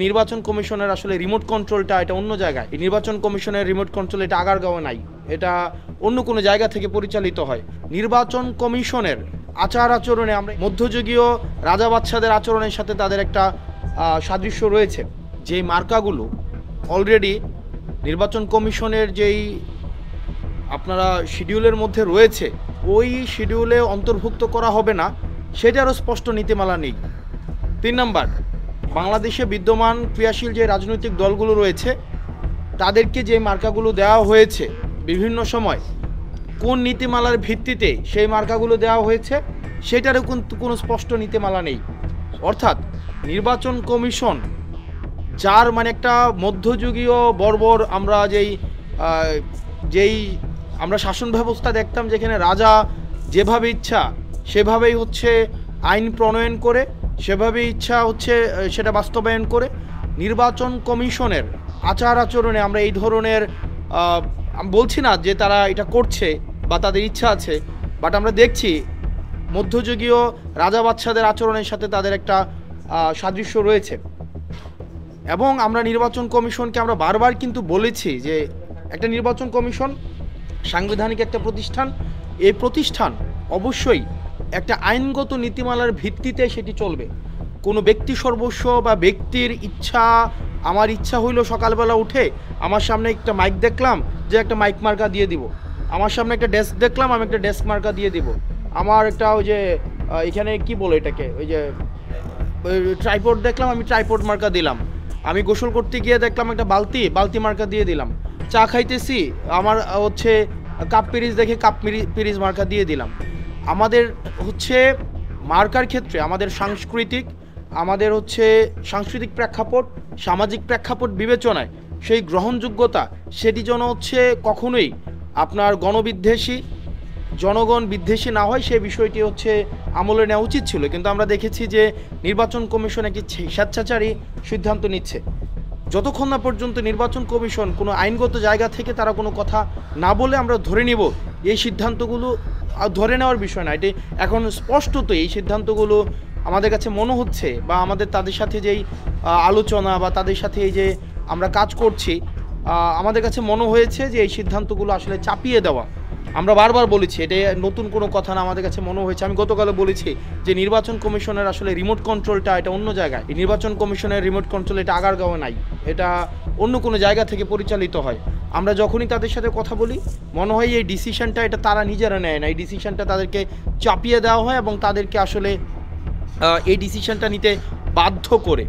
নির্বাচন কমিশনের আসলে রিমোট কন্ট্রোলটা এটা অন্য জায়গায়। নির্বাচন কমিশনের রিমোট কন্ট্রোল এটা আগারগাঁওয়ে নাই, এটা অন্য কোনো জায়গা থেকে পরিচালিত হয়। নির্বাচন কমিশনের আচার আচরণে আমরা মধ্যযুগীয় রাজা বাদশাদের আচরণের সাথে তাদের একটা সাদৃশ্য রয়েছে। যেই মার্কাগুলো অলরেডি নির্বাচন কমিশনের যেই আপনারা শিডিউলের মধ্যে রয়েছে, ওই শিডিউলে অন্তর্ভুক্ত করা হবে না, সেটারও স্পষ্ট নীতিমালা নেই। 3 নাম্বার, বাংলাদেশে বিদ্যমান ক্রিয়াশীল যে রাজনৈতিক দলগুলো রয়েছে তাদেরকে যে মার্কাগুলো দেওয়া হয়েছে বিভিন্ন সময়, কোন নীতিমালার ভিত্তিতে সেই মার্কাগুলো দেওয়া হয়েছে সেটারও কিন্তু কোনো স্পষ্ট নীতিমালা নেই। অর্থাৎ নির্বাচন কমিশন যার একটা মধ্যযুগীয় বর্বর আমরা যেই আমরা শাসন ব্যবস্থা দেখতাম, যেখানে রাজা যেভাবে ইচ্ছা সেভাবেই আইন প্রণয়ন করে, সেভাবে ইচ্ছা সেটা বাস্তবায়ন করে। নির্বাচন কমিশনের আচার আচরণে আমরা এই ধরনের আমি বলছি না যে তারা এটা করছে বা তাদের ইচ্ছা আছে, বাট আমরা দেখছি মধ্যযুগীয় রাজা বাদশাদের আচরণের সাথে তাদের একটা সাদৃশ্য রয়েছে। এবং আমরা নির্বাচন কমিশনকে আমরা বারবার কিন্তু বলেছি যে একটা নির্বাচন কমিশন সাংবিধানিক একটা প্রতিষ্ঠান, এই প্রতিষ্ঠান অবশ্যই একটা আইনগত নীতিমালার ভিত্তিতে সেটি চলবে। কোনো ব্যক্তি সর্বস্ব বা ব্যক্তির ইচ্ছা, আমার ইচ্ছা হইলো সকালবেলা উঠে আমার সামনে একটা মাইক দেখলাম যে একটা মাইক মার্কা দিয়ে দিব, আমার সামনে একটা ডেস্ক দেখলাম আমি একটা ডেস্ক মার্কা দিয়ে দিব, আমার একটা এখানে কি বলে এটাকে ট্রাইপড দেখলাম আমি ট্রাইপড মার্কা দিলাম, আমি গোসল করতে গিয়ে দেখলাম একটা বালতি মার্কা দিয়ে দিলাম, চা খাইতেছি আমার কাপ পিরিজ দেখে কাপ পিরিজ মার্কা দিয়ে দিলাম। আমাদের মার্কার ক্ষেত্রে আমাদের সাংস্কৃতিক প্রেক্ষাপট, সামাজিক প্রেক্ষাপট বিবেচনায় সেই গ্রহণযোগ্যতা সেটি যেন কখনোই আপনার গণবিদ্বেষী, জনগণ বিদ্বেষী না হয়, সেই বিষয়টি আমলে নেওয়া উচিত ছিল। কিন্তু আমরা দেখেছি যে নির্বাচন কমিশন একটি স্বেচ্ছাচারী সিদ্ধান্ত নিচ্ছে। যতক্ষণ না পর্যন্ত নির্বাচন কমিশন কোনো আইনগত জায়গা থেকে তারা কোনো কথা না বলে আমরা ধরে নিব এই সিদ্ধান্তগুলো ধরে নেওয়ার বিষয় না, এটি এখন স্পষ্টত এই সিদ্ধান্তগুলো আমাদের কাছে মনে হচ্ছে বা আমাদের তাদের সাথে যেই আলোচনা বা তাদের সাথে এই যে আমরা কাজ করছি, আমাদের কাছে মনে হয়েছে যে এই সিদ্ধান্তগুলো আসলে চাপিয়ে দেওয়া। আমরা বারবার বলেছি এটা নতুন কোনো কথা না, আমাদের কাছে মনে হয়েছে। আমি গতকালও বলেছি যে নির্বাচন কমিশনের আসলে রিমোট কন্ট্রোলটা এটা অন্য জায়গায়। নির্বাচন কমিশনের রিমোট কন্ট্রোল এটা আগারগাঁওয়ে নাই, এটা অন্য কোনো জায়গা থেকে পরিচালিত হয়। আমরা যখনই তাদের সাথে কথা বলি মনে হয় এই ডিসিশনটা এটা তারা নিজেরা নেয় না, এই ডিসিশনটা তাদেরকে চাপিয়ে দেওয়া হয় এবং তাদেরকে আসলে এই ডিসিশনটা নিতে বাধ্য করে।